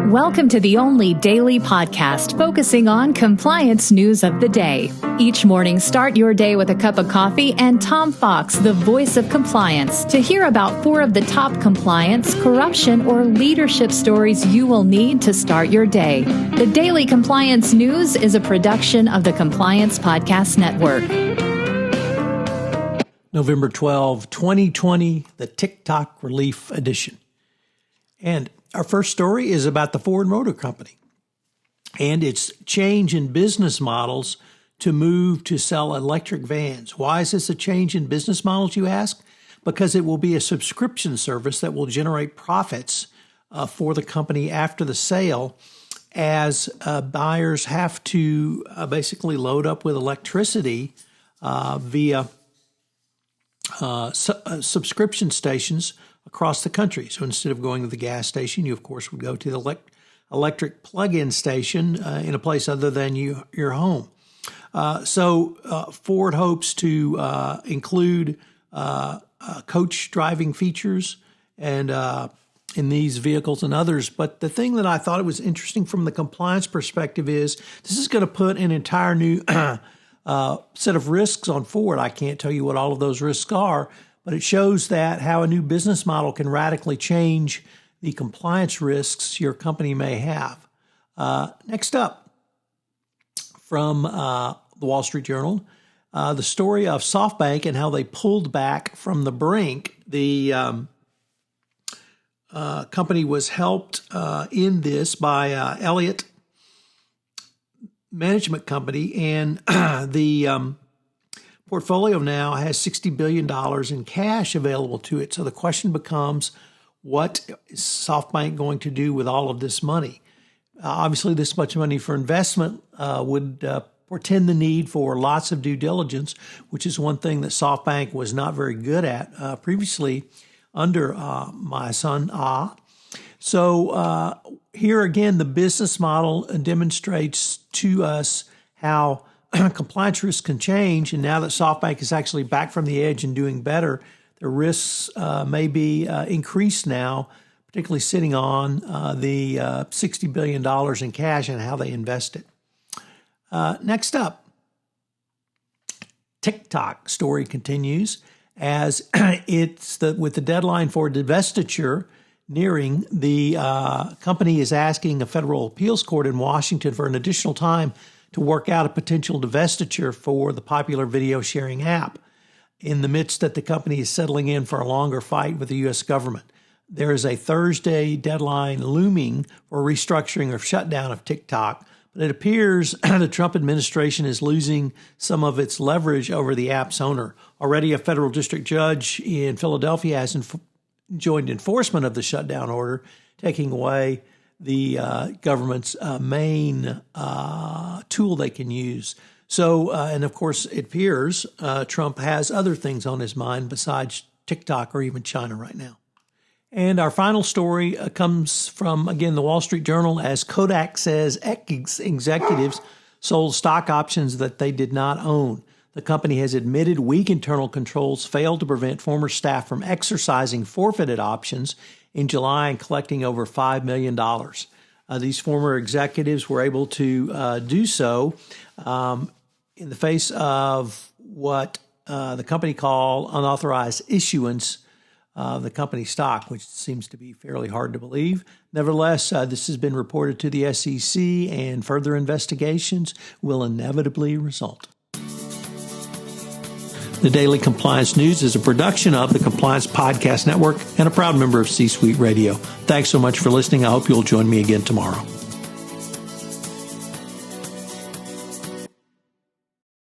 Welcome to the only daily podcast focusing on compliance news of the day. Each morning, start your day with a cup of coffee and Tom Fox, the voice of compliance, to hear about 4 of the top compliance, corruption, or leadership stories you will need to start your day. The Daily Compliance News is a production of the Compliance Podcast Network. November 12, 2020, the TikTok Relief Edition. And our first story is about the Ford Motor Company and its change in business models to move to sell electric vans. Why is this a change in business models, you ask? Because it will be a subscription service that will generate profits for the company after the sale, as buyers have to basically load up with electricity via subscription stations across the country. So instead of going to the gas station, you, of course, would go to the electric plug-in station in a place other than your home. So Ford hopes to include coach driving features and in these vehicles and others. But the thing that I thought it was interesting from the compliance perspective is this is going to put an entire new set of risks on Ford. I can't tell you what all of those risks are, but it shows that how a new business model can radically change the compliance risks your company may have. Next up, from the Wall Street Journal, the story of Softbank and how they pulled back from the brink. The company was helped in this by Elliott Management Company, and the portfolio now has $60 billion in cash available to it. So the question becomes, what is SoftBank going to do with all of this money? Obviously, this much money for investment would portend the need for lots of due diligence, which is one thing that SoftBank was not very good at previously under my son, So here again, the business model demonstrates to us how compliance risks can change, and now that SoftBank is actually back from the edge and doing better, the risks may be increased now, particularly sitting on the $60 billion in cash and how they invest it. Next up, TikTok story continues as with the deadline for divestiture nearing, the company is asking a federal appeals court in Washington for an additional time to work out a potential divestiture for the popular video sharing app, in the midst that the company is settling in for a longer fight with the U.S. government. There is a Thursday deadline looming for restructuring or shutdown of TikTok, but it appears the Trump administration is losing some of its leverage over the app's owner. Already a federal district judge in Philadelphia has joined enforcement of the shutdown order, taking away the government's main tool they can use. So, and of course, it appears Trump has other things on his mind besides TikTok or even China right now. And our final story comes from, again, the Wall Street Journal, as Kodak says executives sold stock options that they did not own. The company has admitted weak internal controls failed to prevent former staff from exercising forfeited options in July and collecting over $5 million. These former executives were able to do so in the face of what the company called unauthorized issuance of the company stock, which seems to be fairly hard to believe. Nevertheless, this has been reported to the SEC, and further investigations will inevitably result. The Daily Compliance News is a production of the Compliance Podcast Network and a proud member of C-Suite Radio. Thanks so much for listening. I hope you'll join me again tomorrow.